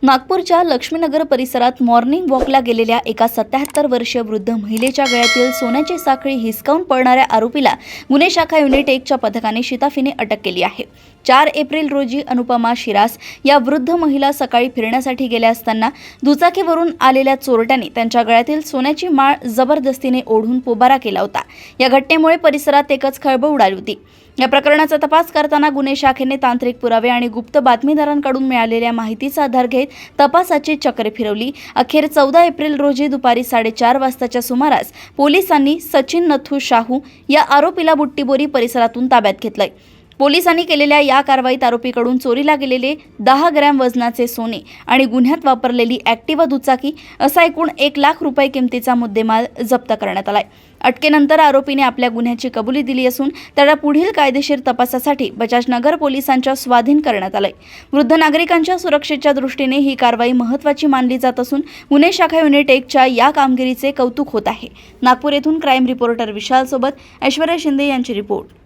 नागपूरच्या लक्ष्मीनगर परिसरात मॉर्निंग वॉकला गेलेल्या एका 77 वर्षीय वृद्ध महिलेच्या गळ्यातील सोन्याची साखळी हिसकावून पळणाऱ्या आरोपीला गुन्हे शाखा युनिट 1च्या पथकाने शिताफीने अटक केली आहे। 4 एप्रिल रोजी अनुपमा शिरास या वृद्ध महिला सकाळी फिरण्यासाठी गेल्या असताना दुचाकीवरून आलेल्या चोरट्यांनी त्यांच्या गळ्यातील सोन्याची माळ जबरदस्तीने ओढून पोबारा केला होता। या घटनेमुळे परिसरात एकच खळबळ उडाली होती। या प्रकरणाचा तपास करताना गुन्हे शाखेने तांत्रिक पुरावे आणि गुप्त बातमीदारांकडून मिळालेल्या माहितीचा आधार घेत तपासाची चक्रे फिरवली। अखेर 14 एप्रिल रोजी दुपारी 4:30 वाजताच्या सुमारास पोलिसांनी सचिन नथू शाहू या आरोपीला बुट्टीबोरी परिसरातून ताब्यात घेतले। पोलिसांनी केलेल्या या कारवाईत आरोपीकडून चोरीला गेलेले 10 ग्रॅम वजनाचे सोने आणि गुन्ह्यात वापरलेली ॲक्टिवा दुचाकी असा एकूण 1 लाख रुपये किमतीचा मुद्देमाल जप्त करण्यात आलाय। अटकेनंतर आरोपीने आपल्या गुन्ह्याची कबुली दिली असून त्याला पुढील कायदेशीर तपासासाठी बजाजनगर पोलिसांच्या स्वाधीन करण्यात आले। वृद्ध नागरिकांच्या सुरक्षेच्या दृष्टीने ही कारवाई महत्त्वाची मानली जात असून गुन्हे शाखा युनिट 1च्या या कामगिरीचे कौतुक होत आहे। नागपूर येथून क्राईम रिपोर्टर विशाल सोबत ऐश्वर्या शिंदे यांची रिपोर्ट।